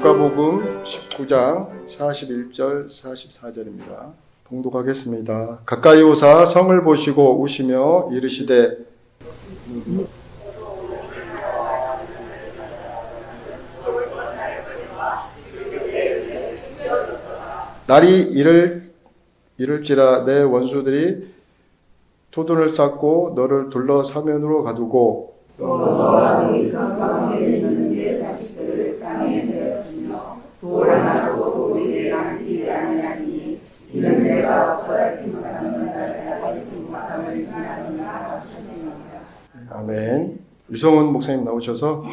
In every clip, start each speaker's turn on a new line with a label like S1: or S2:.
S1: 누가복음 19장 41절 44절입니다. 봉독하겠습니다. 가까이 오사 성을 보시고 우시며 이르시되 날이 이를지라 내 원수들이 토둔을 쌓고 너를 둘러 사면으로 가두고
S2: 또 너와 네 가까운에 있는 네 자식들을 땅에 내어주며 돌 하나도 우리에 남기지 아니하니 이는 내가 더럽힘을 받는 날까지 불못함을 인하느니라 하셨습니다.
S1: 아멘. 유성훈 목사님 나오셔서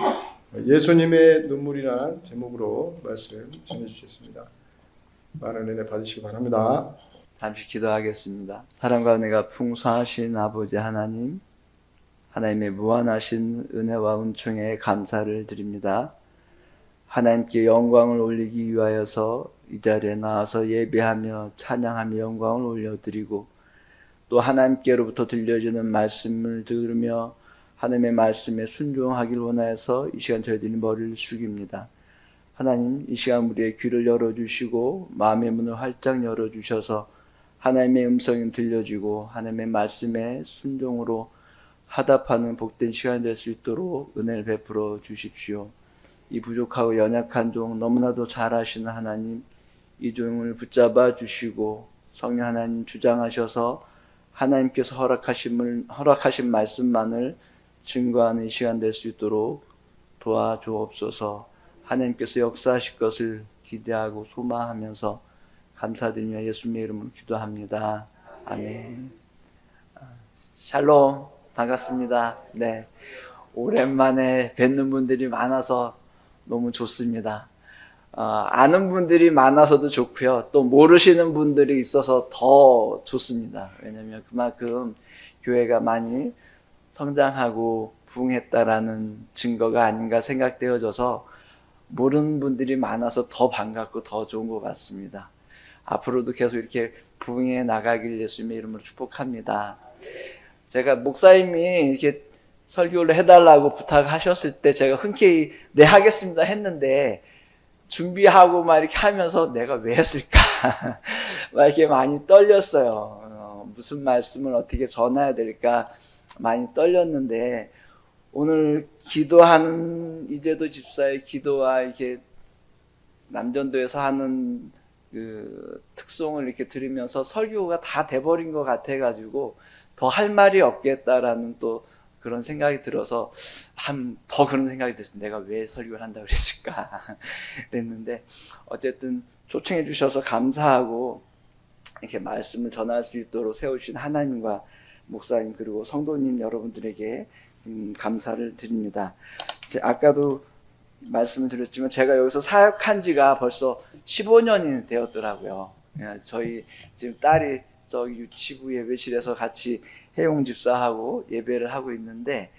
S1: 예수님의 눈물이라는 제목으로 말씀 전해주셨습니다. 많은 은혜 받으시기 바랍니다.
S3: 잠시 기도하겠습니다. 사랑과 은혜가 풍성하신 아버지 하나님, 하나님의 무한하신 은혜와 은총에 감사를 드립니다. 하나님께 영광을 올리기 위하여서 이 자리에 나와서 예배하며 찬양하며 영광을 올려드리고 또 하나님께로부터 들려지는 말씀을 들으며 하나님의 말씀에 순종하길 원하여서 이 시간 저희들이 머리를 숙입니다. 하나님, 이 시간 우리의 귀를 열어주시고 마음의 문을 활짝 열어주셔서 하나님의 음성이 들려지고 하나님의 말씀에 순종으로 하답하는 복된 시간이 될 수 있도록 은혜를 베풀어 주십시오. 이 부족하고 연약한 종 너무나도 잘 아시는 하나님, 이 종을 붙잡아 주시고 성령 하나님 주장하셔서 하나님께서 허락하신 말씀만을 증거하는 시간 될 수 있도록 도와주옵소서. 하나님께서 역사하실 것을 기대하고 소망하면서 감사드리며 예수님의 이름으로 기도합니다. 아멘. 샬롬, 반갑습니다. 네, 오랜만에 뵙는 분들이 많아서 너무 좋습니다. 아는 분들이 많아서도 좋고요. 또 모르시는 분들이 있어서 더 좋습니다. 왜냐하면 그만큼 교회가 많이 성장하고 부흥했다라는 증거가 아닌가 생각되어져서 모르는 분들이 많아서 더 반갑고 더 좋은 것 같습니다. 앞으로도 계속 이렇게 부흥해 나가길 예수님의 이름으로 축복합니다. 제가 목사님이 이렇게 설교를 해달라고 부탁하셨을 때 제가 흔쾌히 네 하겠습니다 했는데 준비하고 막 이렇게 하면서 내가 왜 했을까 막 이렇게 많이 떨렸어요. 무슨 말씀을 어떻게 전해야 될까 많이 떨렸는데 오늘 기도하는 이재도 집사의 기도와 이렇게 남전도에서 하는 그 특송을 이렇게 들으면서 설교가 다 돼버린 것 같아가지고 더 할 말이 없겠다라는 또 그런 생각이 들어서 더 그런 생각이 들었어요. 내가 왜 설교를 한다고 그랬을까 그랬는데 어쨌든 초청해 주셔서 감사하고 이렇게 말씀을 전할 수 있도록 세우신 하나님과 목사님 그리고 성도님 여러분들에게 감사를 드립니다. 아까도 말씀을 드렸지만 제가 여기서 사역한 지가 벌써 15년이 되었더라고요. 저희 지금 딸이 저기 유치부 예배실에서 같이 혜용 집사하고 예배를 하고 있는데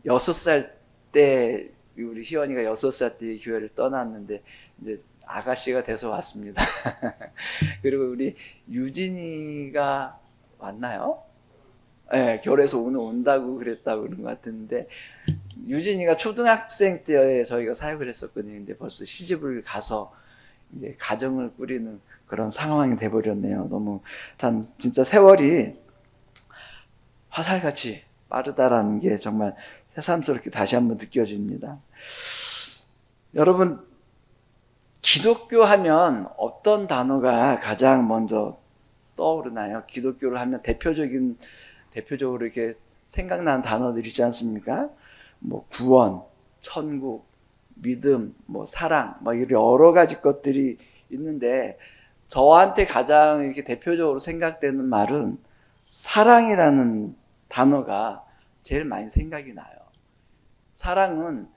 S3: 6살 때 우리 희원이가 6살 때 교회를 떠났는데 이제 아가씨가 돼서 왔습니다. 그리고 우리 유진이가 왔나요? 네, 결혼해서 오늘 온다고 그랬다고 그런 것 같은데 유진이가 초등학생 때 저희가 사역을 했었거든요. 근데 벌써 시집을 가서 이제 가정을 꾸리는 그런 상황이 돼버렸네요. 너무 참 진짜 세월이 화살같이 빠르다라는 게 정말 새삼스럽게 다시 한번 느껴집니다. 여러분, 기독교 하면 어떤 단어가 가장 먼저 떠오르나요? 기독교를 하면 대표적으로 이렇게 생각나는 단어들이 있지 않습니까? 뭐 구원, 천국, 믿음, 뭐 사랑, 뭐 이런 여러 가지 것들이 있는데 저한테 가장 이렇게 대표적으로 생각되는 말은 사랑이라는 단어가 제일 많이 생각이 나요. 사랑은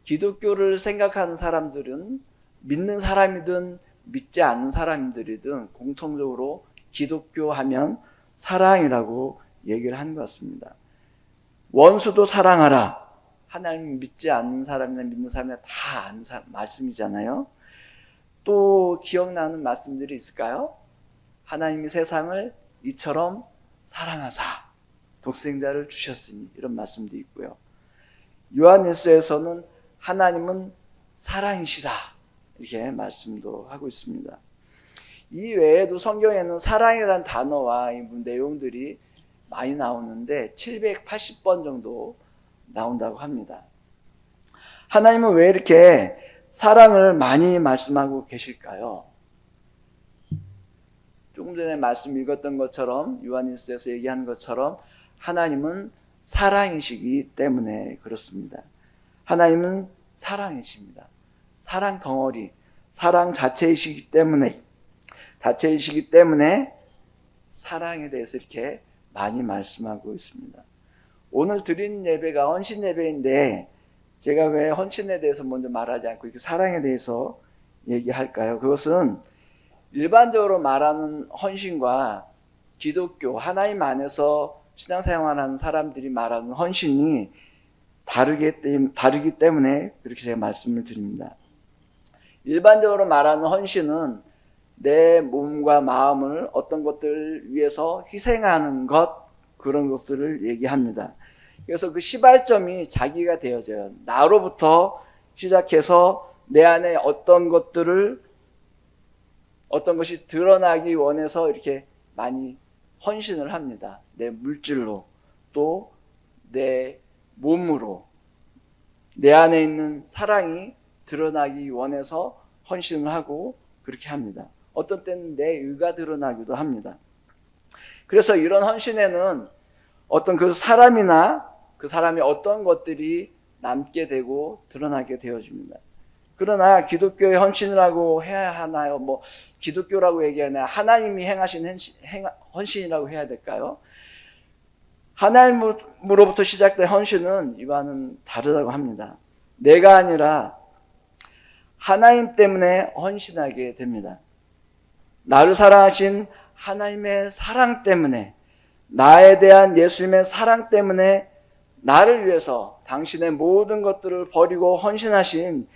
S3: 기독교를 생각하는 사람들은 믿는 사람이든 믿지 않는 사람들이든 공통적으로 기독교 하면 사랑이라고 얘기를 하는 것 같습니다. 원수도 사랑하라. 하나님 믿지 않는 사람이나 믿는 사람이나 다 아는 말씀이잖아요. 또 기억나는 말씀들이 있을까요? 하나님이 세상을 이처럼 사랑하사 독생자를 주셨으니 이런 말씀도 있고요. 요한일서에서는 하나님은 사랑이시라 이렇게 말씀도 하고 있습니다. 이 외에도 성경에는 사랑이라는 단어와 이 내용들이 많이 나오는데 780번 정도 나온다고 합니다. 하나님은 왜 이렇게 사랑을 많이 말씀하고 계실까요? 조금 전에 말씀 읽었던 것처럼 요한일서에서 얘기한 것처럼 하나님은 사랑이시기 때문에 그렇습니다. 하나님은 사랑이십니다. 사랑 덩어리, 사랑 자체이시기 때문에 사랑에 대해서 이렇게 많이 말씀하고 있습니다. 오늘 드린 예배가 헌신 예배인데 제가 왜 헌신에 대해서 먼저 말하지 않고 이렇게 사랑에 대해서 얘기할까요? 그것은 일반적으로 말하는 헌신과 기독교, 하나님 안에서 신앙생활하는 사람들이 말하는 헌신이 다르기 때문에 그렇게 제가 말씀을 드립니다. 일반적으로 말하는 헌신은 내 몸과 마음을 어떤 것들을 위해서 희생하는 것, 그런 것들을 얘기합니다. 그래서 그 시발점이 자기가 되어져요. 나로부터 시작해서 내 안에 어떤 것이 드러나기 원해서 이렇게 많이 헌신을 합니다. 내 물질로, 또 내 몸으로, 내 안에 있는 사랑이 드러나기 원해서 헌신을 하고 그렇게 합니다. 어떤 때는 내 의가 드러나기도 합니다. 그래서 이런 헌신에는 어떤 그 사람이나 그 사람이 어떤 것들이 남게 되고 드러나게 되어집니다. 그러나 기독교의 헌신이라고 해야 하나요? 기독교라고 얘기하나요? 하나님이 행하신 헌신이라고 해야 될까요? 하나님으로부터 시작된 헌신은 이와는 다르다고 합니다. 내가 아니라 하나님 때문에 헌신하게 됩니다. 나를 사랑하신 하나님의 사랑 때문에, 나에 대한 예수님의 사랑 때문에 나를 위해서 당신의 모든 것들을 버리고 헌신하신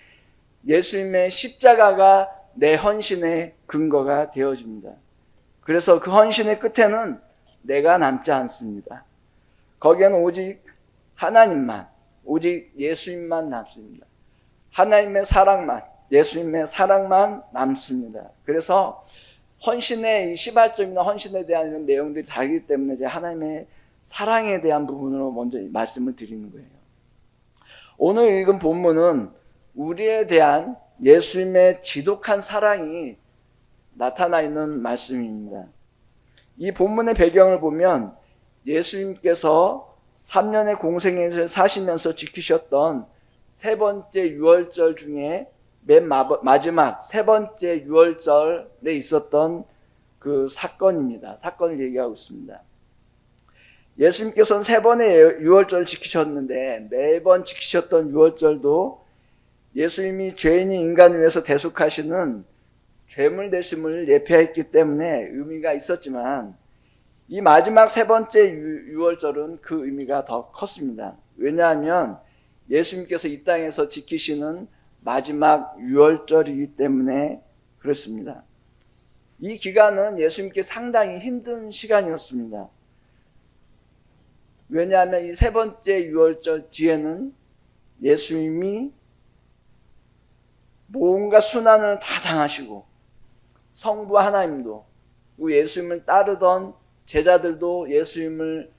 S3: 예수님의 십자가가 내 헌신의 근거가 되어집니다. 그래서 그 헌신의 끝에는 내가 남지 않습니다. 거기에는 오직 하나님만, 오직 예수님만 남습니다. 하나님의 사랑만, 예수님의 사랑만 남습니다. 그래서 헌신의 이 시발점이나 헌신에 대한 이런 내용들이 다르기 때문에 이제 하나님의 사랑에 대한 부분으로 먼저 말씀을 드리는 거예요. 오늘 읽은 본문은 우리에 대한 예수님의 지독한 사랑이 나타나 있는 말씀입니다. 이 본문의 배경을 보면 예수님께서 3년의 공생애를 사시면서 지키셨던 세 번째 유월절 중에 맨 마지막 세 번째 유월절에 있었던 그 사건입니다. 사건을 얘기하고 있습니다. 예수님께서는 세 번의 유월절을 지키셨는데 매번 지키셨던 유월절도 예수님이 죄인인 인간을 위해서 대속하시는 죄물 대심을 예표했기 때문에 의미가 있었지만 이 마지막 세 번째 유월절은 그 의미가 더 컸습니다. 왜냐하면 예수님께서 이 땅에서 지키시는 마지막 유월절이기 때문에 그렇습니다. 이 기간은 예수님께 상당히 힘든 시간이었습니다. 왜냐하면 이 세 번째 유월절 뒤에는 예수님이 뭔가 순환을 다 당하시고 성부 하나님도 그리고 예수님을 따르던 제자들도 예수님을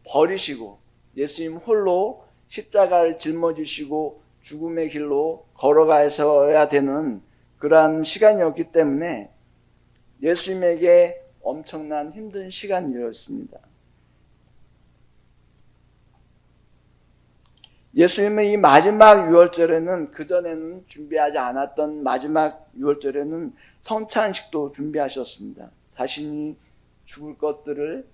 S3: 버리시고 예수님 홀로 십자가를 짊어지시고 죽음의 길로 걸어가셔야 되는 그러한 시간이었기 때문에 예수님에게 엄청난 힘든 시간이었습니다. 예수님은 이 마지막 유월절에는 그전에는 준비하지 않았던 마지막 유월절에는 성찬식도 준비하셨습니다. 자신이 죽을 것들을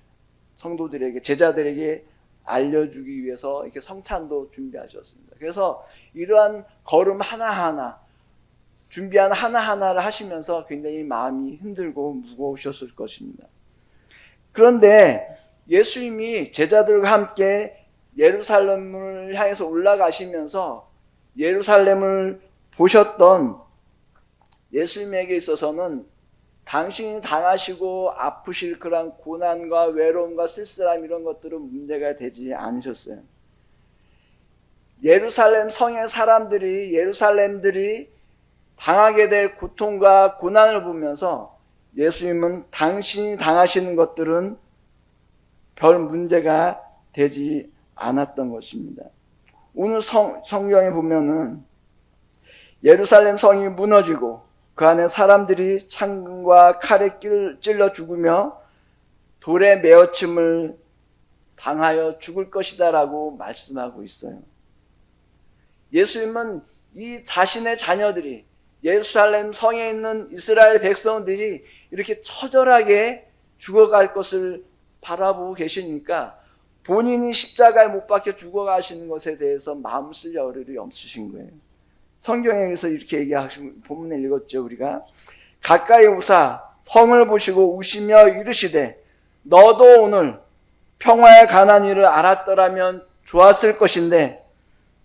S3: 성도들에게, 제자들에게 알려주기 위해서 이렇게 성찬도 준비하셨습니다. 그래서 이러한 걸음 하나하나, 준비한 하나하나를 하시면서 굉장히 마음이 힘들고 무거우셨을 것입니다. 그런데 예수님이 제자들과 함께 예루살렘을 향해서 올라가시면서 예루살렘을 보셨던 예수님에게 있어서는 당신이 당하시고 아프실 그런 고난과 외로움과 쓸쓸함 이런 것들은 문제가 되지 않으셨어요. 예루살렘 성의 사람들이, 예루살렘들이 당하게 될 고통과 고난을 보면서 예수님은 당신이 당하시는 것들은 별 문제가 되지 않았던 것입니다. 오늘 성경에 보면은 예루살렘 성이 무너지고 그 안에 사람들이 창과 칼에 찔러 죽으며 돌에 메어침을 당하여 죽을 것이다 라고 말씀하고 있어요. 예수님은 이 자신의 자녀들이, 예루살렘 성에 있는 이스라엘 백성들이 이렇게 처절하게 죽어갈 것을 바라보고 계시니까 본인이 십자가에 못 박혀 죽어가시는 것에 대해서 마음 쓸 여력이 없으신 거예요. 성경에서 이렇게 얘기하시고 본문에 읽었죠. 우리가 가까이 오사 성을 보시고 우시며 이르시되 너도 오늘 평화에 관한 일을 알았더라면 좋았을 것인데,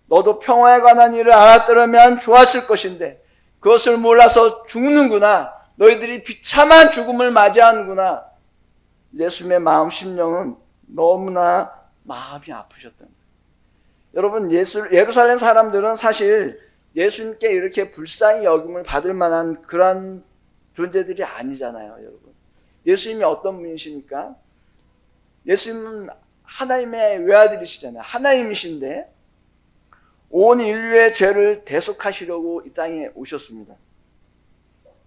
S3: 너도 평화에 관한 일을 알았더라면 좋았을 것인데 그것을 몰라서 죽는구나. 너희들이 비참한 죽음을 맞이하는구나. 예수님의 마음 심령은 너무나 마음이 아프셨던 거예요. 여러분, 예루살렘 사람들은 사실 예수님께 이렇게 불쌍히 여김을 받을 만한 그런 존재들이 아니잖아요, 여러분. 예수님이 어떤 분이십니까? 예수님은 하나님의 외아들이시잖아요. 하나님이신데 온 인류의 죄를 대속하시려고 이 땅에 오셨습니다.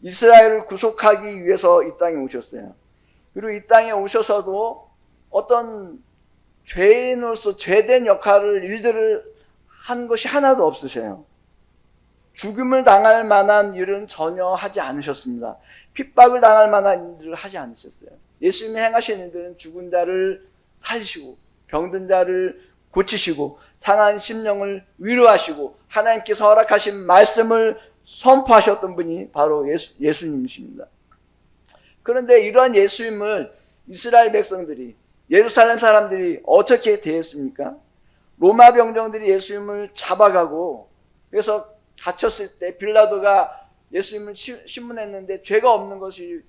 S3: 이스라엘을 구속하기 위해서 이 땅에 오셨어요. 그리고 이 땅에 오셔서도 어떤 죄인으로서 죄된 일들을 한 것이 하나도 없으셔요. 죽음을 당할 만한 일은 전혀 하지 않으셨습니다. 핍박을 당할 만한 일을 하지 않으셨어요. 예수님이 행하신 일들은 죽은 자를 살리시고 병든 자를 고치시고 상한 심령을 위로하시고 하나님께서 허락하신 말씀을 선포하셨던 분이 바로 예수님이십니다. 그런데 이러한 예수님을 이스라엘 백성들이, 예루살렘 사람들이 어떻게 대했습니까? 로마 병정들이 예수님을 잡아가고, 그래서 갇혔을 때 빌라도가 예수님을 신문했는데 죄가 없는 것이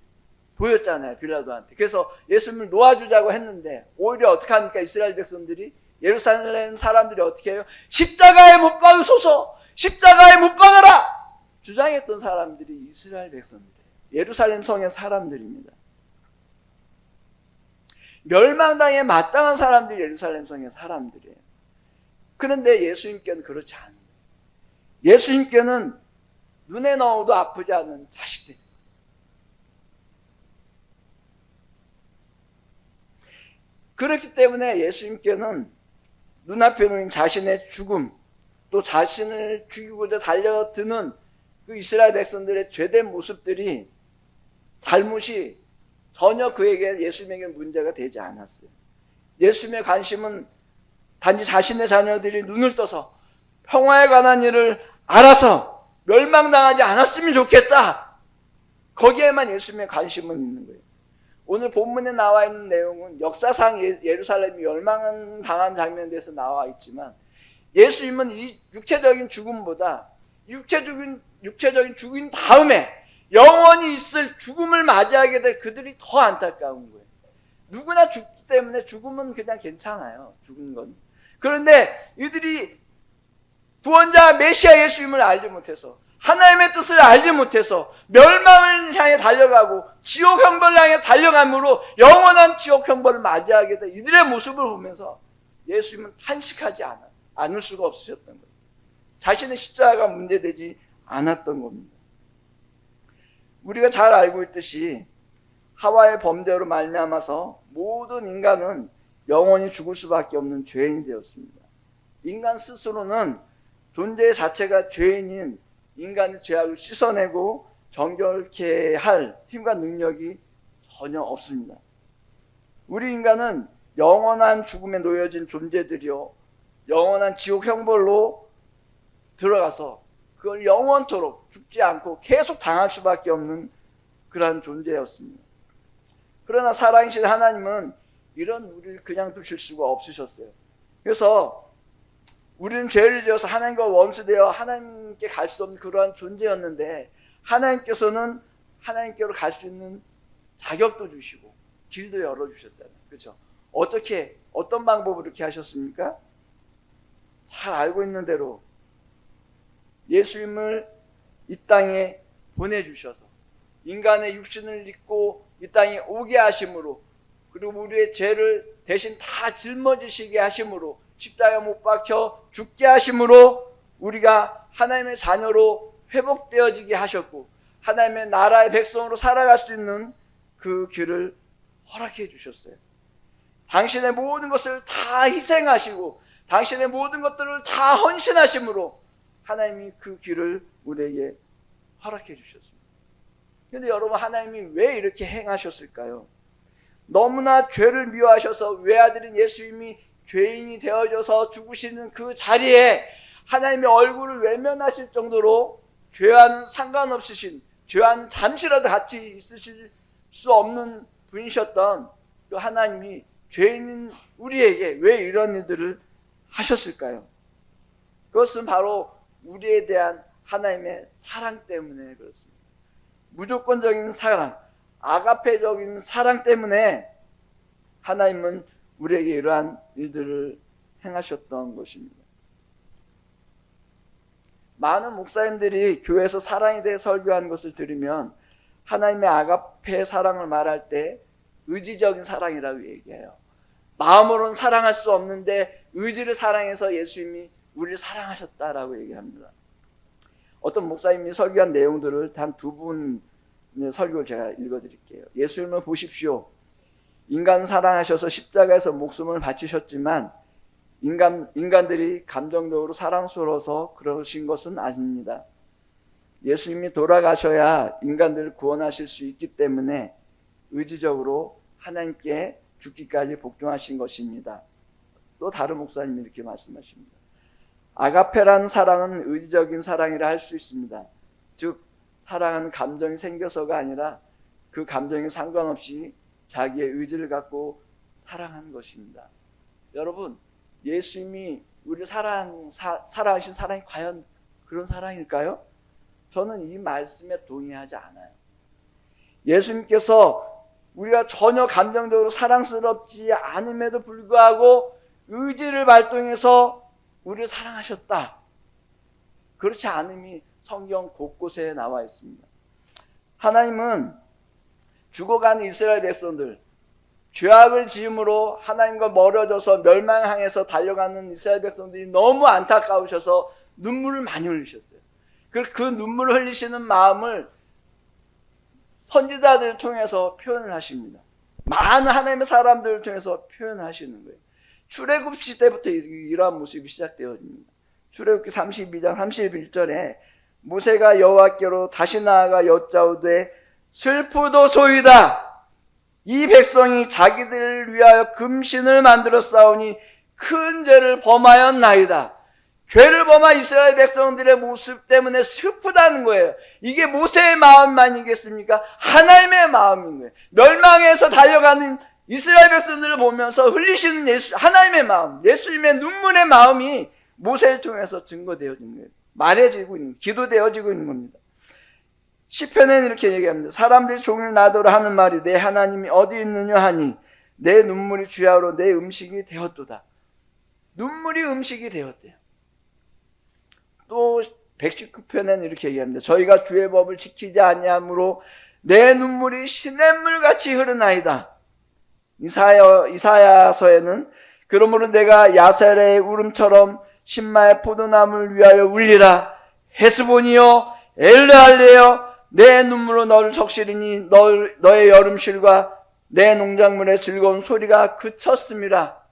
S3: 보였잖아요, 빌라도한테. 그래서 예수님을 놓아주자고 했는데 오히려 어떻게 합니까? 이스라엘 백성들이, 예루살렘 사람들이 어떻게 해요? 십자가에 못 박으소서, 십자가에 못 박아라 주장했던 사람들이 이스라엘 백성들이에요. 예루살렘 성의 사람들입니다. 멸망당에 마땅한 사람들이 예루살렘 성의 사람들이에요. 그런데 예수님께는 그렇지 않아요. 예수님께는 눈에 넣어도 아프지 않은 자식들. 그렇기 때문에 예수님께는 눈앞에 놓인 자신의 죽음, 또 자신을 죽이고자 달려드는 그 이스라엘 백성들의 죄된 모습들이, 잘못이 전혀 그에게, 예수님에게 문제가 되지 않았어요. 예수님의 관심은 단지 자신의 자녀들이 눈을 떠서 평화에 관한 일을 알아서 멸망당하지 않았으면 좋겠다. 거기에만 예수님의 관심은 있는 거예요. 오늘 본문에 나와 있는 내용은 역사상 예루살렘이 멸망당한 장면에 대해서 나와 있지만, 예수님은 이 육체적인 죽음보다 육체적인 죽음 다음에 영원히 있을 죽음을 맞이하게 될 그들이 더 안타까운 거예요. 누구나 죽기 때문에 죽음은 그냥 괜찮아요, 죽은 건. 그런데 이들이 구원자 메시아 예수님을 알지 못해서, 하나님의 뜻을 알지 못해서 멸망을 향해 달려가고 지옥 형벌을 향해 달려감으로 영원한 지옥 형벌을 맞이하게 된 이들의 모습을 보면서 예수님은 탄식하지 않을 수가 없으셨던 거예요. 자신의 십자가가 문제되지 않았던 겁니다. 우리가 잘 알고 있듯이 하와의 범죄로 말미암아서 모든 인간은 영원히 죽을 수밖에 없는 죄인이 되었습니다. 인간 스스로는 존재 자체가 죄인인 인간의 죄악을 씻어내고 정결케 할 힘과 능력이 전혀 없습니다. 우리 인간은 영원한 죽음에 놓여진 존재들이요, 영원한 지옥 형벌로 들어가서 그걸 영원토록 죽지 않고 계속 당할 수밖에 없는 그러한 존재였습니다. 그러나 살아계신 하나님은 이런 우리를 그냥 두실 수가 없으셨어요. 그래서 우리는 죄를 지어서 하나님과 원수되어 하나님께 갈 수 없는 그러한 존재였는데, 하나님께서는 하나님께로 갈 수 있는 자격도 주시고 길도 열어주셨잖아요. 그렇죠? 어떤 방법으로 이렇게 하셨습니까? 잘 알고 있는 대로 예수님을 이 땅에 보내주셔서 인간의 육신을 입고 이 땅에 오게 하심으로, 그리고 우리의 죄를 대신 다 짊어지시게 하심으로, 십자가에 못 박혀 죽게 하심으로 우리가 하나님의 자녀로 회복되어지게 하셨고 하나님의 나라의 백성으로 살아갈 수 있는 그 길을 허락해 주셨어요. 당신의 모든 것을 다 희생하시고 당신의 모든 것들을 다 헌신하심으로 하나님이 그 길을 우리에게 허락해 주셨습니다. 그런데 여러분, 하나님이 왜 이렇게 행하셨을까요? 너무나 죄를 미워하셔서 외아들인 예수님이 죄인이 되어져서 죽으시는 그 자리에 하나님의 얼굴을 외면하실 정도로 죄와는 상관없으신, 죄와는 잠시라도 같이 있으실 수 없는 분이셨던 그 하나님이 죄인인 우리에게 왜 이런 일들을 하셨을까요? 그것은 바로 우리에 대한 하나님의 사랑 때문에 그렇습니다. 무조건적인 사랑, 아가페적인 사랑 때문에 하나님은 우리에게 이러한 일들을 행하셨던 것입니다. 많은 목사님들이 교회에서 사랑에 대해 설교하는 것을 들으면 하나님의 아가페 사랑을 말할 때 의지적인 사랑이라고 얘기해요. 마음으로는 사랑할 수 없는데 의지를 사랑해서 예수님이 우리를 사랑하셨다라고 얘기합니다. 어떤 목사님이 설교한 내용들을 단 두 분의 설교를 제가 읽어드릴게요. 예수님을 보십시오. 인간 사랑하셔서 십자가에서 목숨을 바치셨지만 인간들이 감정적으로 사랑스러워서 그러신 것은 아닙니다. 예수님이 돌아가셔야 인간들을 구원하실 수 있기 때문에 의지적으로 하나님께 죽기까지 복종하신 것입니다. 또 다른 목사님이 이렇게 말씀하십니다. 아가페라는 사랑은 의지적인 사랑이라 할 수 있습니다. 즉 사랑하는 감정이 생겨서가 아니라 그 감정에 상관없이 자기의 의지를 갖고 사랑하는 것입니다. 여러분, 예수님이 우리를 사랑하신 사랑이 과연 그런 사랑일까요? 저는 이 말씀에 동의하지 않아요. 예수님께서 우리가 전혀 감정적으로 사랑스럽지 않음에도 불구하고 의지를 발동해서 우리를 사랑하셨다. 그렇지 않음이 성경 곳곳에 나와 있습니다. 하나님은 죽어가는 이스라엘 백성들, 죄악을 지음으로 하나님과 멀어져서 멸망항에서 달려가는 이스라엘 백성들이 너무 안타까우셔서 눈물을 많이 흘리셨어요. 그 눈물을 흘리시는 마음을 선지자들을 통해서 표현을 하십니다. 많은 하나님의 사람들을 통해서 표현하시는 거예요. 출애굽 시대부터 이러한 모습이 시작되어집니다. 출애굽기 32장 31절에 모세가 여호와께로 다시 나아가 여짜오되 슬프도소이다. 이 백성이 자기들을 위하여 금신을 만들어 싸우니 큰 죄를 범하였나이다. 죄를 범한 이스라엘 백성들의 모습 때문에 슬프다는 거예요. 이게 모세의 마음만이겠습니까? 하나님의 마음인 거예요. 멸망해서 달려가는 이스라엘 백성들을 보면서 흘리시는 하나님의 마음, 예수님의 눈물의 마음이 모세를 통해서 증거되어진 거예요. 말해지고 있는, 기도되어지고 있는 겁니다. 시편에는 이렇게 얘기합니다. 사람들이 종일 나더러 하는 말이 내 하나님이 어디 있느냐 하니 내 눈물이 주야로 내 음식이 되었도다. 눈물이 음식이 되었대요. 또 119편에는 이렇게 얘기합니다. 저희가 주의 법을 지키지 아니하므로 내 눈물이 시냇물같이 흐르나이다. 이사야서에는 그러므로 내가 야셀의 울음처럼 신마의 포도나무를 위하여 울리라. 헤스본이여 엘르할레여 내 눈물로 너를 적시리니 너의 여름실과 내 농작물의 즐거운 소리가 그쳤음이라.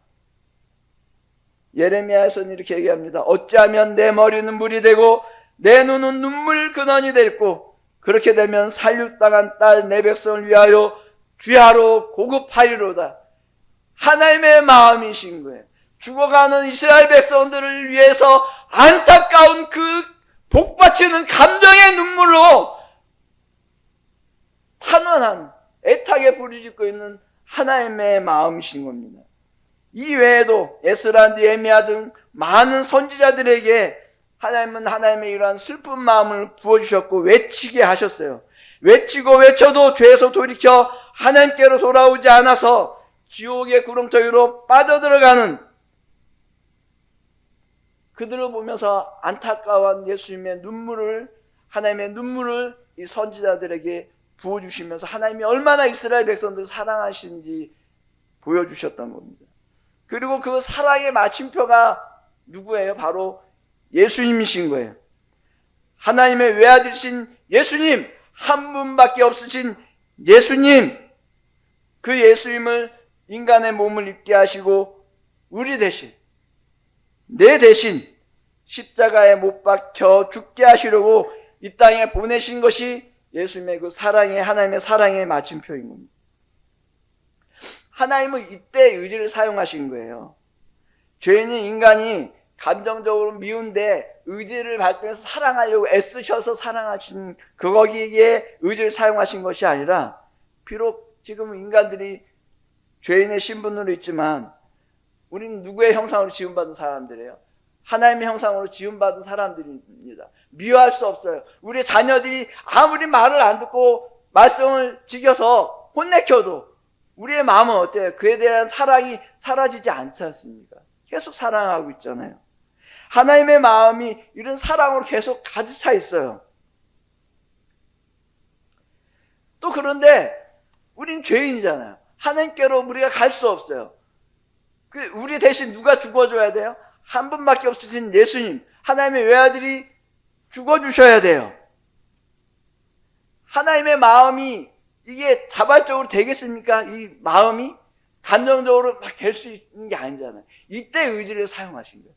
S3: 예레미야에서는 이렇게 얘기합니다. 어찌하면 내 머리는 물이 되고 내 눈은 눈물 근원이 됐고 그렇게 되면 살육당한 딸 내 백성을 위하여 귀하로 고급하리로다. 하나님의 마음이신 거예요. 죽어가는 이스라엘 백성들을 위해서 안타까운 그 복받치는 감정의 눈물로 탄원한 애타게 부르짖고 있는 하나님의 마음이신 겁니다. 이 외에도 에스라, 느헤미야 등 많은 선지자들에게 하나님은 하나님의 이러한 슬픈 마음을 부어주셨고 외치게 하셨어요. 외치고 외쳐도 죄에서 돌이켜 하나님께로 돌아오지 않아서 지옥의 구렁텅이로 빠져들어가는 그들을 보면서 안타까운 예수님의 눈물을, 하나님의 눈물을 이 선지자들에게 부어주시면서 하나님이 얼마나 이스라엘 백성들을 사랑하시는지 보여주셨던 겁니다. 그리고 그 사랑의 마침표가 누구예요? 바로 예수님이신 거예요. 하나님의 외아들이신 예수님, 한 분밖에 없으신 예수님, 그 예수님을 인간의 몸을 입게 하시고 우리 대신, 내 대신 십자가에 못 박혀 죽게 하시려고 이 땅에 보내신 것이 예수님의 그 사랑의, 하나님의 사랑의 마침표인 겁니다. 하나님은 이때 의지를 사용하신 거예요. 죄인인 인간이 감정적으로 미운데 의지를 발동해서 사랑하려고 애쓰셔서 사랑하신 거기에 의지를 사용하신 것이 아니라, 비록 지금 인간들이 죄인의 신분으로 있지만 우리는 누구의 형상으로 지음받은 사람들이에요? 하나님의 형상으로 지음받은 사람들입니다. 미워할 수 없어요. 우리 자녀들이 아무리 말을 안 듣고 말썽을 지겨서 혼내켜도 우리의 마음은 어때요? 그에 대한 사랑이 사라지지 않지 않습니까? 계속 사랑하고 있잖아요. 하나님의 마음이 이런 사랑으로 계속 가득 차 있어요. 또 그런데 우린 죄인이잖아요. 하나님께로 우리가 갈 수 없어요. 우리 대신 누가 죽어줘야 돼요? 한 분밖에 없으신 예수님, 하나님의 외아들이 죽어주셔야 돼요. 하나님의 마음이 이게 자발적으로 되겠습니까? 이 마음이 감정적으로 막 될 수 있는 게 아니잖아요. 이때 의지를 사용하신 거예요.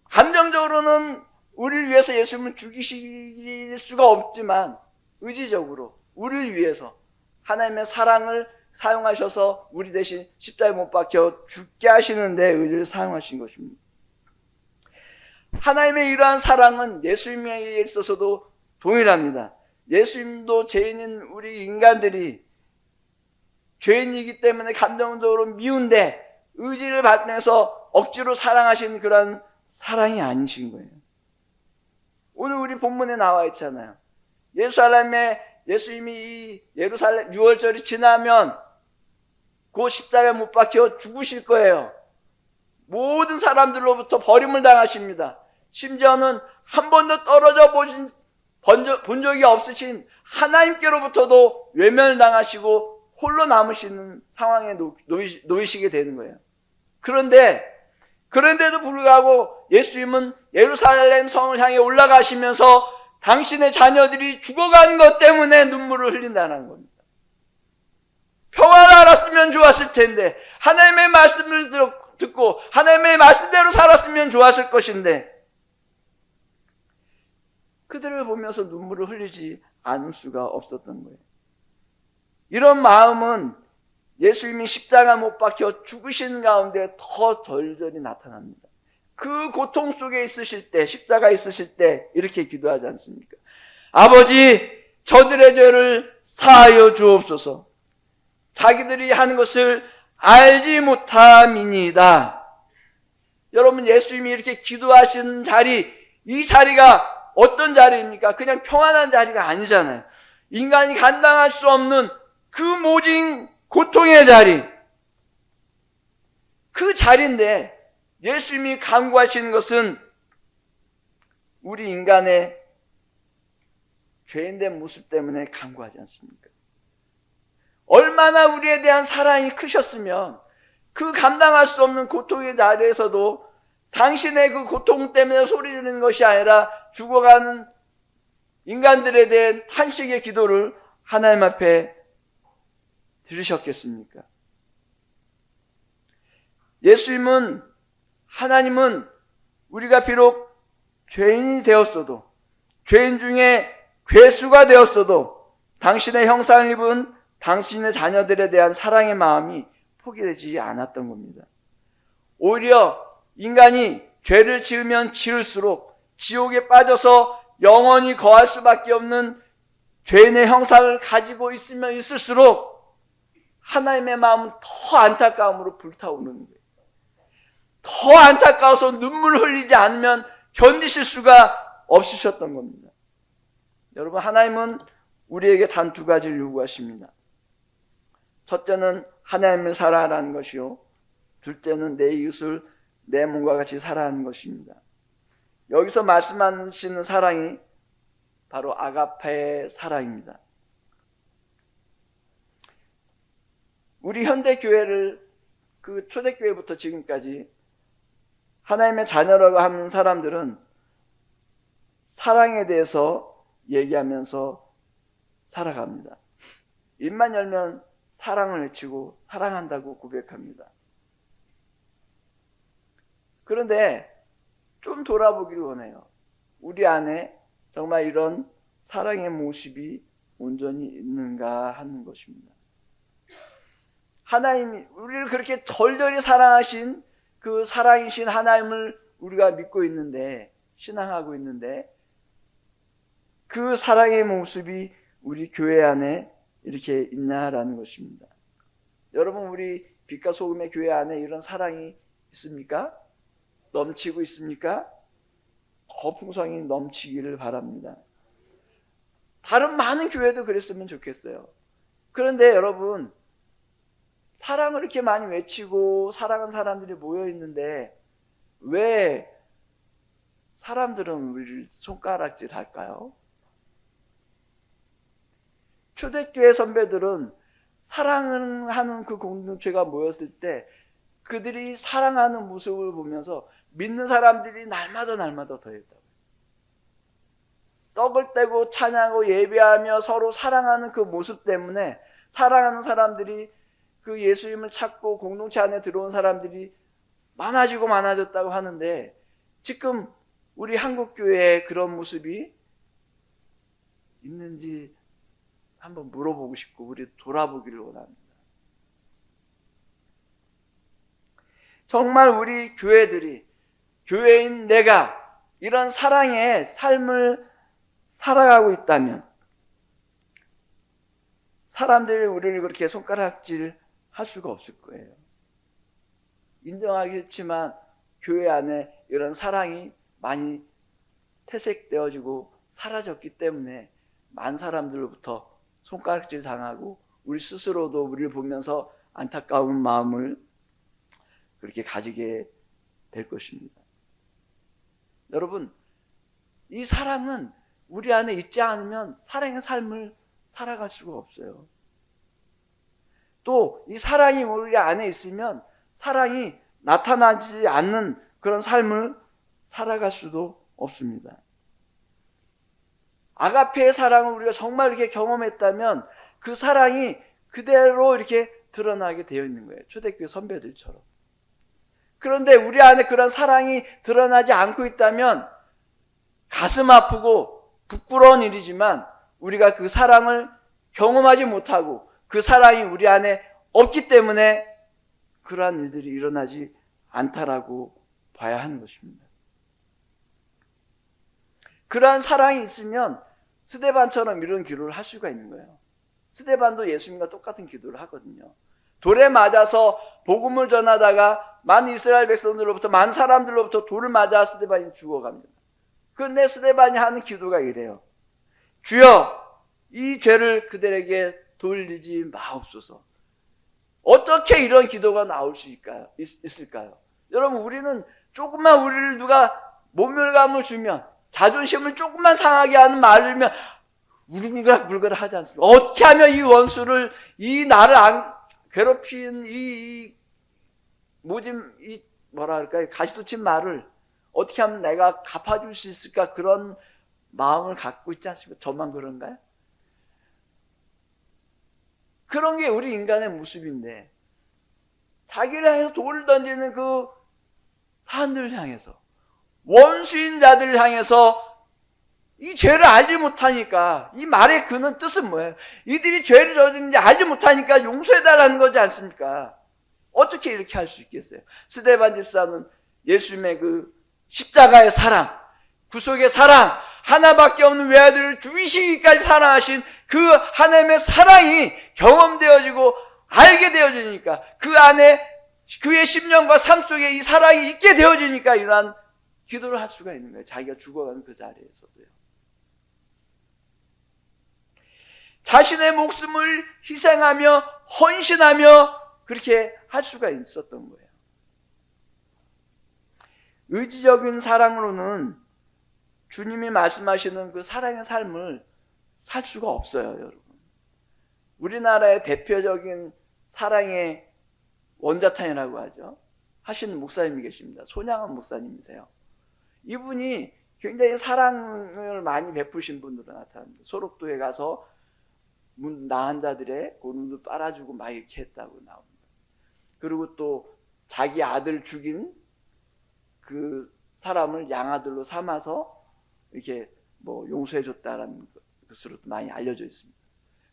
S3: 감정적으로는 우리를 위해서 예수님을 죽이실 수가 없지만 의지적으로 우리를 위해서 하나님의 사랑을 사용하셔서 우리 대신 십자가에 못 박혀 죽게 하시는데 의지를 사용하신 것입니다. 하나님의 이러한 사랑은 예수님에게 있어서도 동일합니다. 예수님도 죄인인 우리 인간들이 죄인이기 때문에 감정적으로 미운데 의지를 발동해서 억지로 사랑하신 그런 사랑이 아니신 거예요. 오늘 우리 본문에 나와 있잖아요. 예수님이 이 예루살렘 유월절이 지나면 그 십자가에 못 박혀 죽으실 거예요. 모든 사람들로부터 버림을 당하십니다. 심지어는 한 번도 떨어져 본 적이 없으신 하나님께로부터도 외면당하시고 홀로 남으시는 상황에 놓이시게 되는 거예요. 그런데도 불구하고 예수님은 예루살렘 성을 향해 올라가시면서 당신의 자녀들이 죽어간 것 때문에 눈물을 흘린다는 겁니다. 평화를 알았으면 좋았을 텐데, 하나님의 말씀을 듣고 하나님의 말씀대로 살았으면 좋았을 것인데, 그들을 보면서 눈물을 흘리지 않을 수가 없었던 거예요. 이런 마음은 예수님이 십자가 못 박혀 죽으신 가운데 더 덜덜이 나타납니다. 그 고통 속에 있으실 때, 십자가 있으실 때 이렇게 기도하지 않습니까? 아버지, 저들의 죄를 사하여 주옵소서. 자기들이 하는 것을 알지 못함이니이다. 여러분, 예수님이 이렇게 기도하시는 자리, 이 자리가 어떤 자리입니까? 그냥 평안한 자리가 아니잖아요. 인간이 감당할 수 없는 그 모진 고통의 자리, 그 자리인데 예수님이 간구하시는 것은 우리 인간의 죄인된 모습 때문에 간구하지 않습니까? 얼마나 우리에 대한 사랑이 크셨으면 그 감당할 수 없는 고통의 자리에서도 당신의 그 고통 때문에 소리 지르는 것이 아니라 죽어가는 인간들에 대한 탄식의 기도를 하나님 앞에 들으셨겠습니까? 하나님은 우리가 비록 죄인이 되었어도, 죄인 중에 괴수가 되었어도 당신의 형상을 입은 당신의 자녀들에 대한 사랑의 마음이 포기되지 않았던 겁니다. 오히려 인간이 죄를 지으면 지을수록 지옥에 빠져서 영원히 거할 수밖에 없는 죄인의 형상을 가지고 있으면 있을수록 하나님의 마음은 더 안타까움으로 불타오르는 거예요. 더 안타까워서 눈물을 흘리지 않으면 견디실 수가 없으셨던 겁니다. 여러분, 하나님은 우리에게 단 두 가지를 요구하십니다. 첫째는 하나님을 사랑하라는 것이요, 둘째는 내 이웃을 내 몸과 같이 사랑하는 것입니다. 여기서 말씀하시는 사랑이 바로 아가페의 사랑입니다. 우리 현대교회를 그 초대교회부터 지금까지 하나님의 자녀라고 하는 사람들은 사랑에 대해서 얘기하면서 살아갑니다. 입만 열면 사랑을 외치고 사랑한다고 고백합니다. 그런데 좀 돌아보기를 원해요. 우리 안에 정말 이런 사랑의 모습이 온전히 있는가 하는 것입니다. 하나님이 우리를 그렇게 절절히 사랑하신 그 사랑이신 하나님을 우리가 믿고 있는데, 신앙하고 있는데, 그 사랑의 모습이 우리 교회 안에 이렇게 있냐라는 것입니다. 여러분, 우리 빛과 소금의 교회 안에 이런 사랑이 있습니까? 넘치고 있습니까? 풍성이 넘치기를 바랍니다. 다른 많은 교회도 그랬으면 좋겠어요. 그런데 여러분, 사랑을 이렇게 많이 외치고 사랑하는 사람들이 모여 있는데 왜 사람들은 우리를 손가락질 할까요? 초대교회 선배들은 사랑하는 그 공동체가 모였을 때 그들이 사랑하는 모습을 보면서 믿는 사람들이 날마다 더했다고요. 떡을 떼고 찬양하고 예배하며 서로 사랑하는 그 모습 때문에 사랑하는 사람들이, 그 예수님을 찾고 공동체 안에 들어온 사람들이 많아졌다고 하는데, 지금 우리 한국교회에 그런 모습이 있는지 한번 물어보고 싶고 우리 돌아보기를 원합니다. 정말 우리 교회들이, 교회인 내가 이런 사랑의 삶을 살아가고 있다면 사람들이 우리를 그렇게 손가락질 할 수가 없을 거예요. 인정하겠지만 교회 안에 이런 사랑이 많이 퇴색되어지고 사라졌기 때문에 많은 사람들로부터 손가락질 당하고 우리 스스로도 우리를 보면서 안타까운 마음을 그렇게 가지게 될 것입니다. 여러분, 이 사랑은 우리 안에 있지 않으면 사랑의 삶을 살아갈 수가 없어요. 또 이 사랑이 우리 안에 있으면 사랑이 나타나지 않는 그런 삶을 살아갈 수도 없습니다. 아가페의 사랑을 우리가 정말 이렇게 경험했다면 그 사랑이 그대로 이렇게 드러나게 되어 있는 거예요. 초대교회 선배들처럼. 그런데 우리 안에 그런 사랑이 드러나지 않고 있다면 가슴 아프고 부끄러운 일이지만 우리가 그 사랑을 경험하지 못하고 그 사랑이 우리 안에 없기 때문에 그러한 일들이 일어나지 않다라고 봐야 하는 것입니다. 그러한 사랑이 있으면 스데반처럼 이런 기도를 할 수가 있는 거예요. 스데반도 예수님과 똑같은 기도를 하거든요. 돌에 맞아서 복음을 전하다가 많은 이스라엘 백성들로부터, 많은 사람들로부터 돌을 맞아 스데반이 죽어갑니다. 그런데 스데반이 하는 기도가 이래요. 주여, 이 죄를 그들에게 돌리지 마옵소서. 어떻게 이런 기도가 나올 수 있을까요? 여러분, 우리는 조금만 우리를 누가 모멸감을 주면, 자존심을 조금만 상하게 하는 말을 하면 우르글그르 하지 않습니까? 어떻게 하면 이 원수를, 이 나를 괴롭힌 이 가시돋친 말을 어떻게 하면 내가 갚아줄 수 있을까? 그런 마음을 갖고 있지 않습니까? 저만 그런가요? 그런 게 우리 인간의 모습인데, 자기를 향해서 돌을 던지는 그 사람들을 향해서, 원수인 자들을 향해서 이 죄를 알지 못하니까, 이 말의 그는 뜻은 뭐예요? 이들이 죄를 저지른지 알지 못하니까 용서해달라는 거지 않습니까? 어떻게 이렇게 할 수 있겠어요? 스데반 집사는 예수님의 그 십자가의 사랑, 구속의 사랑, 하나밖에 없는 외아들을 죽이시기까지 사랑하신 그 하나님의 사랑이 경험되어지고 알게 되어지니까, 그 안에 그의 심령과 삶 속에 이 사랑이 있게 되어지니까 이러한 기도를 할 수가 있는 거예요. 자기가 죽어가는 그 자리에서도요. 자신의 목숨을 희생하며 헌신하며 그렇게 할 수가 있었던 거예요. 의지적인 사랑으로는 주님이 말씀하시는 그 사랑의 삶을 살 수가 없어요, 여러분. 우리나라의 대표적인 사랑의 원자탄이라고 하죠. 하시는 목사님이 계십니다. 손양원 목사님이세요. 이분이 굉장히 사랑을 많이 베푸신 분으로 나타납니다. 소록도에 가서 나은 자들의 고름도 빨아주고 막 이렇게 했다고 나옵니다. 그리고 또 자기 아들 죽인 그 사람을 양아들로 삼아서 이렇게 뭐 용서해줬다라는 것으로도 많이 알려져 있습니다.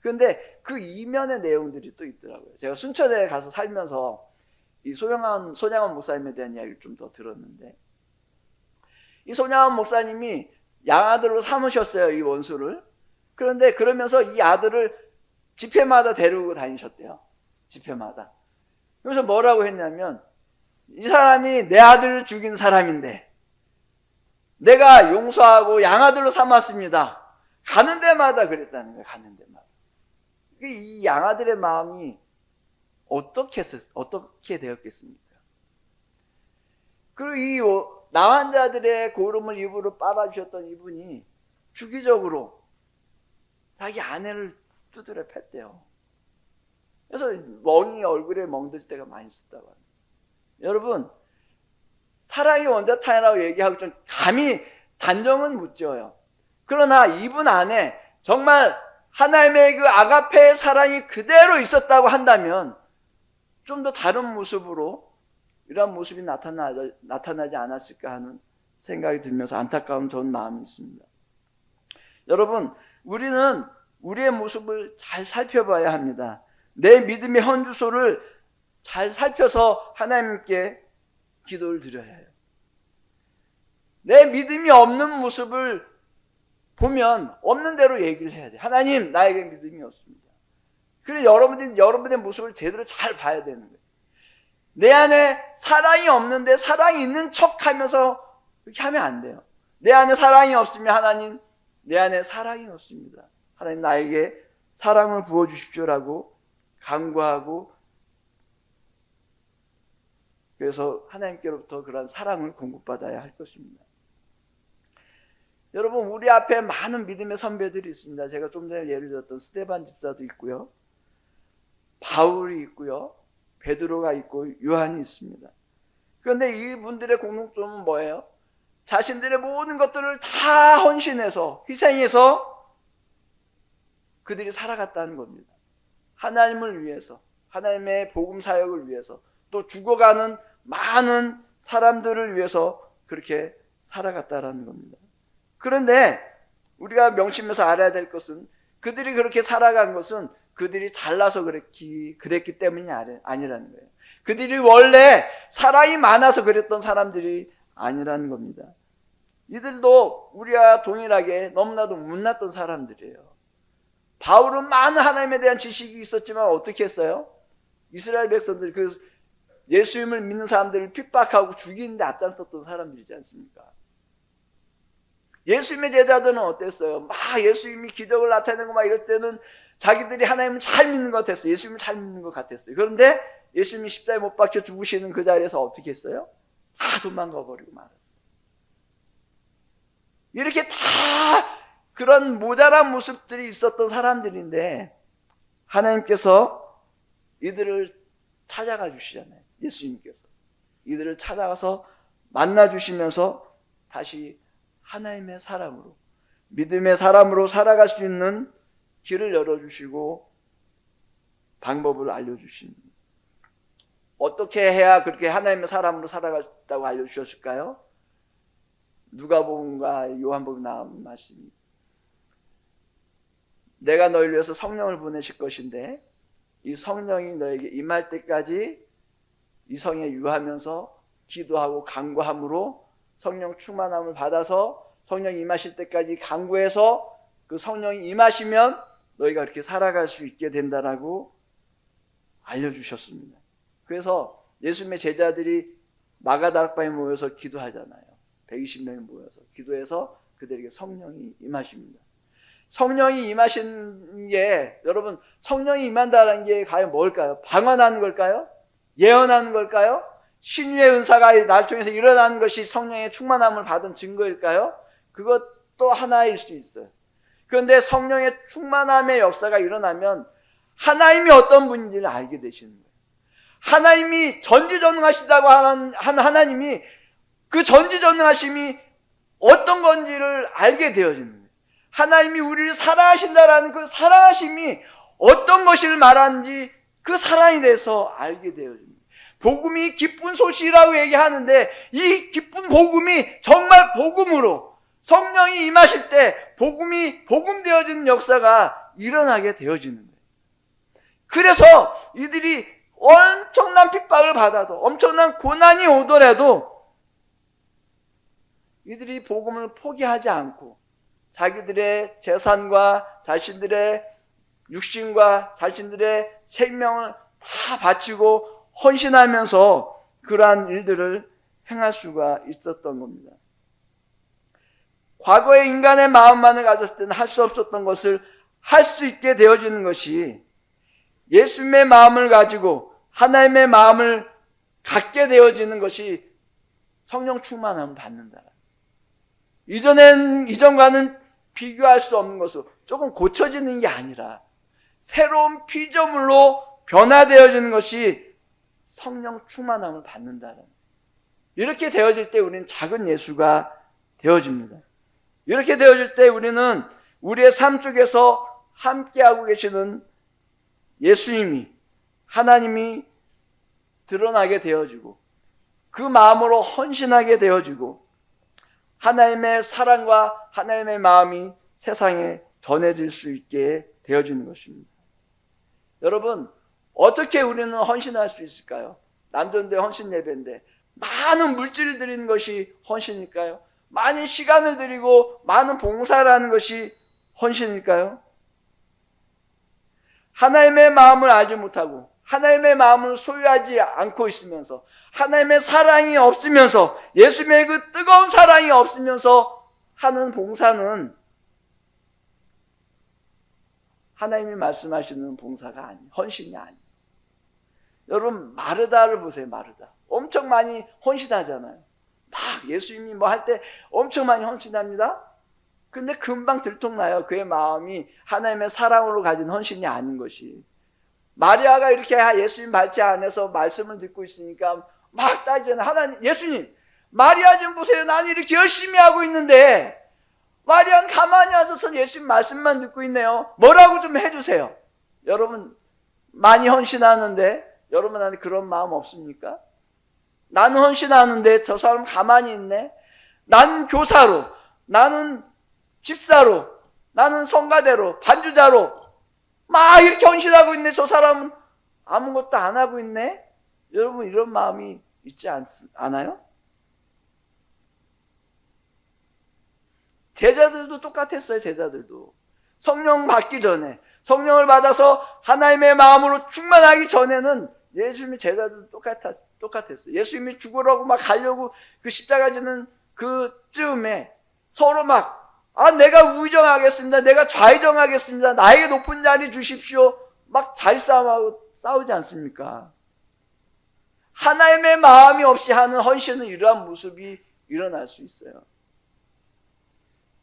S3: 그런데 그 이면의 내용들이 또 있더라고요. 제가 순천에 가서 살면서 이 손양원 목사님에 대한 이야기를 좀 더 들었는데, 이 손양원 목사님이 양아들로 삼으셨어요, 이 원수를. 그런데 그러면서 이 아들을 집회마다 데리고 다니셨대요. 집회마다. 그래서 뭐라고 했냐면, 이 사람이 내 아들을 죽인 사람인데 내가 용서하고 양아들로 삼았습니다. 가는 데마다 그랬다는 거예요. 가는 데마다. 이 양아들의 마음이 어떻게 되었겠습니까? 그리고 이 나한 자들의 고름을 입으로 빨아주셨던 이분이 주기적으로 자기 아내를 두드려 팼대요. 그래서 얼굴에 멍들 때가 많이 있었다고 합니다. 여러분, 사랑이 원자탄이라고 얘기하고 좀 감히 단정은 못 지어요. 그러나 이분 안에 정말 하나님의 그 아가페의 사랑이 그대로 있었다고 한다면 좀 더 다른 모습으로 이런 모습이 나타나지 않았을까 하는 생각이 들면서 안타까운 전 마음이 있습니다. 여러분, 우리는 우리의 모습을 잘 살펴봐야 합니다. 내 믿음의 현주소를 잘 살펴서 하나님께 기도를 드려야 해요. 내 믿음이 없는 모습을 보면 없는 대로 얘기를 해야 돼요. 하나님, 나에게 믿음이 없습니다. 그래서 여러분의 모습을 제대로 잘 봐야 되는 거예요. 내 안에 사랑이 없는데 사랑이 있는 척 하면서 그렇게 하면 안 돼요. 내 안에 사랑이 없으면 하나님, 내 안에 사랑이 없습니다. 하나님, 나에게 사랑을 부어주십시오라고 간구하고, 그래서 하나님께로부터 그런 사랑을 공급받아야 할 것입니다. 여러분, 우리 앞에 많은 믿음의 선배들이 있습니다. 제가 좀 전에 예를 들었던 스데반 집사도 있고요, 바울이 있고요, 베드로가 있고 요한이 있습니다. 그런데 이분들의 공통점은 뭐예요? 자신들의 모든 것들을 다 헌신해서 희생해서 그들이 살아갔다는 겁니다. 하나님을 위해서, 하나님의 복음 사역을 위해서, 또 죽어가는 많은 사람들을 위해서 그렇게 살아갔다라는 겁니다. 그런데 우리가 명심해서 알아야 될 것은, 그들이 그렇게 살아간 것은 그들이 잘나서 그랬기 때문이 아니라는 거예요. 그들이 원래 사랑이 많아서 그랬던 사람들이 아니라는 겁니다. 이들도 우리와 동일하게 너무나도 못났던 사람들이에요. 바울은 많은 하나님에 대한 지식이 있었지만 어떻게 했어요? 이스라엘 백성들, 그 예수님을 믿는 사람들을 핍박하고 죽이는데 앞장섰던 사람들이지 않습니까? 예수님의 제자들은 어땠어요? 막 예수님이 기적을 나타내고 막 이럴 때는 자기들이 하나님을 잘 믿는 것 같았어요. 예수님을 잘 믿는 것 같았어요. 그런데 예수님이 십자가에 못 박혀 죽으시는 그 자리에서 어떻게 했어요? 다 도망가 버리고 말았어요. 이렇게 다 그런 모자란 모습들이 있었던 사람들인데 하나님께서 이들을 찾아가 주시잖아요. 예수님께서 이들을 찾아가서 만나 주시면서 다시 하나님의 사람으로, 믿음의 사람으로 살아갈 수 있는 길을 열어주시고 방법을 알려주십니다. 어떻게 해야 그렇게 하나님의 사람으로 살아갈 수 있다고 알려주셨을까요? 누가복음과 요한복음에 나온 말씀입니다. 내가 너희를 위해서 성령을 보내실 것인데 이 성령이 너에게 임할 때까지 이 성에 유하면서 기도하고 간구함으로 성령 충만함을 받아서 성령이 임하실 때까지 간구해서 그 성령이 임하시면 너희가 그렇게 살아갈 수 있게 된다라고 알려주셨습니다. 그래서 예수님의 제자들이 마가다락방에 모여서 기도하잖아요. 120명이 모여서 기도해서 그들에게 성령이 임하십니다. 성령이 임하신 게, 여러분, 성령이 임한다는 게 과연 뭘까요? 방언하는 걸까요? 예언하는 걸까요? 신유의 은사가 날 통해서 일어나는 것이 성령의 충만함을 받은 증거일까요? 그것도 하나일 수 있어요. 그런데 성령의 충만함의 역사가 일어나면 하나님이 어떤 분인지를 알게 되시는 거예요. 하나님이 전지전능하시다고 하는 하나님이 그 전지전능하심이 어떤 건지를 알게 되어지는 거예요. 하나님이 우리를 사랑하신다라는 그 사랑하심이 어떤 것을 말하는지 그 사랑에 대해서 알게 되어집니다. 복음이 기쁜 소식이라고 얘기하는데 이 기쁜 복음이 정말 복음으로 성령이 임하실 때 복음이 복음되어지는 역사가 일어나게 되어지는 거예요. 그래서 이들이 엄청난 핍박을 받아도 엄청난 고난이 오더라도 이들이 복음을 포기하지 않고 자기들의 재산과 자신들의 육신과 자신들의 생명을 다 바치고 헌신하면서 그러한 일들을 행할 수가 있었던 겁니다. 과거의 인간의 마음만을 가졌을 때는 할 수 없었던 것을 할 수 있게 되어지는 것이 예수님의 마음을 가지고 하나님의 마음을 갖게 되어지는 것이 성령 충만함을 받는다. 이전과는 비교할 수 없는 것으로 조금 고쳐지는 게 아니라 새로운 피조물로 변화되어지는 것이 성령 충만함을 받는다는. 이렇게 되어질 때 우리는 작은 예수가 되어집니다. 이렇게 되어질 때 우리는 우리의 삶 속에서 함께하고 계시는 예수님이 하나님이 드러나게 되어지고 그 마음으로 헌신하게 되어지고 하나님의 사랑과 하나님의 마음이 세상에 전해질 수 있게 되어지는 것입니다. 여러분, 어떻게 우리는 헌신할 수 있을까요? 남전대 헌신 예배인데 많은 물질을 드리는 것이 헌신일까요? 많은 시간을 드리고 많은 봉사를 하는 것이 헌신일까요? 하나님의 마음을 알지 못하고 하나님의 마음을 소유하지 않고 있으면서 하나님의 사랑이 없으면서 예수님의 그 뜨거운 사랑이 없으면서 하는 봉사는 하나님이 말씀하시는 봉사가 아니에요. 헌신이 아니에요. 여러분 마르다를 보세요. 마르다 엄청 많이 헌신하잖아요. 막 예수님이 뭐 할 때 엄청 많이 헌신합니다. 근데 금방 들통나요. 그의 마음이 하나님의 사랑으로 가진 헌신이 아닌 것이. 마리아가 이렇게 예수님 발제 안에서 말씀을 듣고 있으니까 막 따지잖아요. 하나님, 예수님, 마리아 좀 보세요. 나는 이렇게 열심히 하고 있는데 마리아는 가만히 앉아서 예수님 말씀만 듣고 있네요. 뭐라고 좀 해주세요. 여러분 많이 헌신하는데 여러분한테 그런 마음 없습니까? 나는 헌신하는데 저 사람 가만히 있네. 나는 교사로, 나는 집사로, 나는 성가대로, 반주자로 막 이렇게 헌신하고 있네. 저 사람은 아무것도 안 하고 있네. 여러분 이런 마음이 있지 않아요? 제자들도 똑같았어요. 제자들도 성령 받기 전에, 성령을 받아서 하나님의 마음으로 충만하기 전에는 예수님의 제자들도 똑같았어요. 예수님이 죽으라고 막 가려고 그 십자가 지는 그 쯤에 서로 막 내가 우의정하겠습니다. 내가 좌의정하겠습니다. 나에게 높은 자리 주십시오. 막 잘싸움하고 싸우지 않습니까? 하나님의 마음이 없이 하는 헌신은 이러한 모습이 일어날 수 있어요.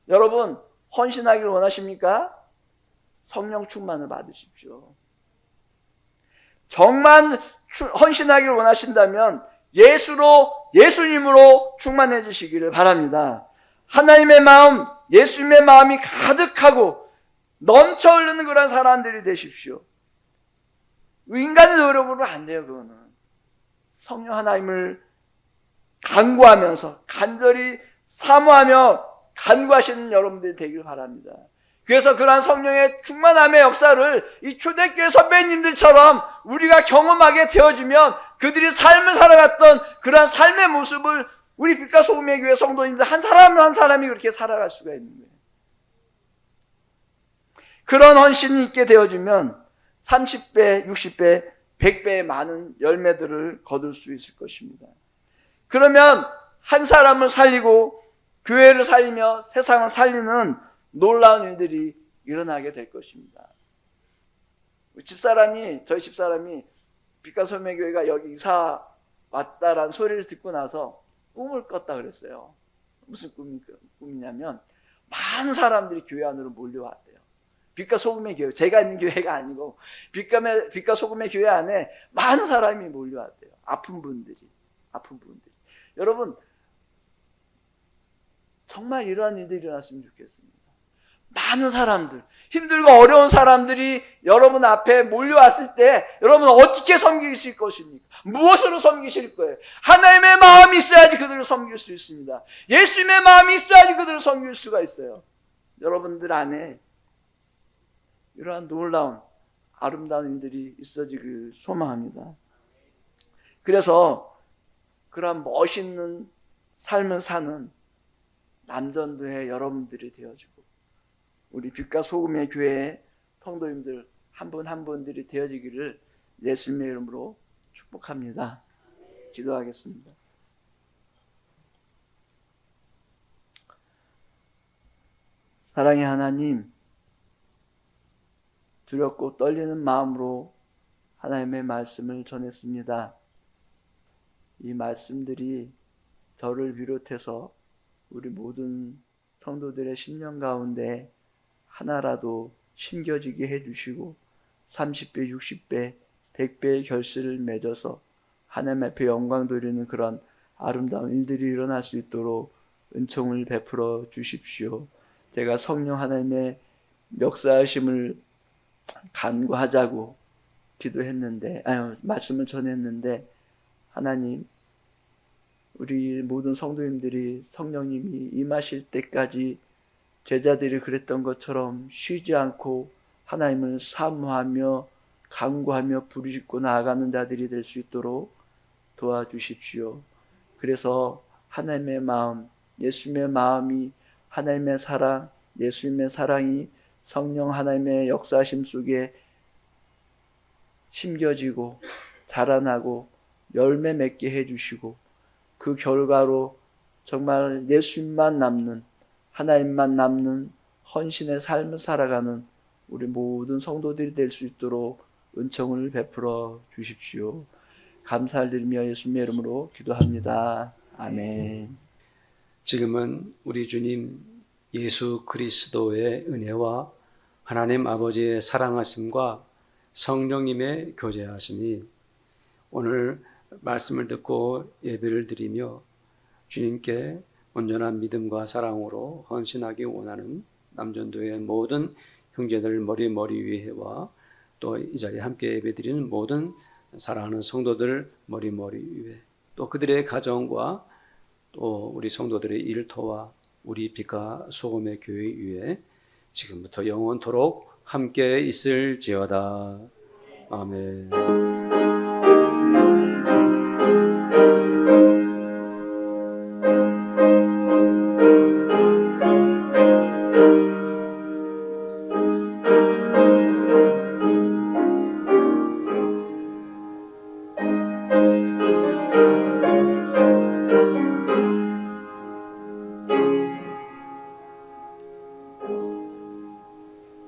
S3: 여러분 헌신하기를 원하십니까? 성령 충만을 받으십시오. 정말 헌신하기를 원하신다면 예수님으로 충만해지시기를 바랍니다. 하나님의 마음, 예수님의 마음이 가득하고 넘쳐 흐르는 그런 사람들이 되십시오. 인간의 노력으로 안 돼요. 그거는 성령 하나님을 간구하면서 간절히 사모하며 간구하시는 여러분들이 되길 바랍니다. 그래서 그러한 성령의 충만함의 역사를 이 초대교회 선배님들처럼 우리가 경험하게 되어지면 그들이 삶을 살아갔던 그러한 삶의 모습을 우리 빛과 소금의 교회 성도님들 한 사람 한 사람이 그렇게 살아갈 수가 있는 거예요. 그런 헌신이 있게 되어지면 30배, 60배, 100배의 많은 열매들을 거둘 수 있을 것입니다. 그러면 한 사람을 살리고 교회를 살리며 세상을 살리는 놀라운 일들이 일어나게 될 것입니다. 저희 집사람이 빛과 소금의 교회가 여기 이사 왔다라는 소리를 듣고 나서 꿈을 꿨다 그랬어요. 무슨 꿈이냐면 많은 사람들이 교회 안으로 몰려왔대요. 빛과 소금의 교회, 제가 있는 교회가 아니고 빛과 소금의 교회 안에 많은 사람이 몰려왔대요. 아픈 분들이. 여러분, 정말 이러한 일들이 일어났으면 좋겠습니다. 많은 사람들, 힘들고 어려운 사람들이 여러분 앞에 몰려왔을 때 여러분 어떻게 섬기실 것입니까? 무엇으로 섬기실 거예요? 하나님의 마음이 있어야지 그들을 섬길 수 있습니다. 예수님의 마음이 있어야지 그들을 섬길 수가 있어요. 여러분들 안에 이러한 놀라운 아름다운 일들이 있어지길 소망합니다. 그래서 그러한 멋있는 삶을 사는 남전도의 여러분들이 되어지고 우리 빛과 소금의 교회의 성도님들 한 분 한 분들이 되어지기를 예수님의 이름으로 축복합니다. 기도하겠습니다. 사랑의 하나님, 두렵고 떨리는 마음으로 하나님의 말씀을 전했습니다. 이 말씀들이 저를 비롯해서 우리 모든 성도들의 심령 가운데 하나라도 심겨지게 해주시고 30배, 60배, 100배의 결실을 맺어서 하나님 앞에 영광 돌리는 그런 아름다운 일들이 일어날 수 있도록 은총을 베풀어 주십시오. 제가 성령 하나님의 역사하심을 간구하자고 말씀을 전했는데 하나님, 우리 모든 성도님들이 성령님이 임하실 때까지 제자들이 그랬던 것처럼 쉬지 않고 하나님을 사모하며 간구하며 부르짖고 나아가는 자들이 될 수 있도록 도와주십시오. 그래서 하나님의 마음, 예수님의 마음이 하나님의 사랑, 예수님의 사랑이 성령 하나님의 역사심 속에 심겨지고 자라나고 열매 맺게 해주시고 그 결과로 정말 예수님만 남는, 하나님만 남는 헌신의 삶을 살아가는 우리 모든 성도들이 될 수 있도록 은총을 베풀어 주십시오. 감사를 드리며 예수님의 이름으로 기도합니다. 아멘.
S4: 지금은 우리 주님 예수 그리스도의 은혜와 하나님 아버지의 사랑하심과 성령님의 교제하심이 오늘 말씀을 듣고 예배를 드리며 주님께 온전한 믿음과 사랑으로 헌신하기 원하는 남전도의 모든 형제들 머리 위에와 또 이 자리에 함께 예배드리는 모든 사랑하는 성도들 머리 위에 또 그들의 가정과 또 우리 성도들의 일터와 우리 빛과 소금의 교회 위에 지금부터 영원토록 함께 있을지어다. 아멘.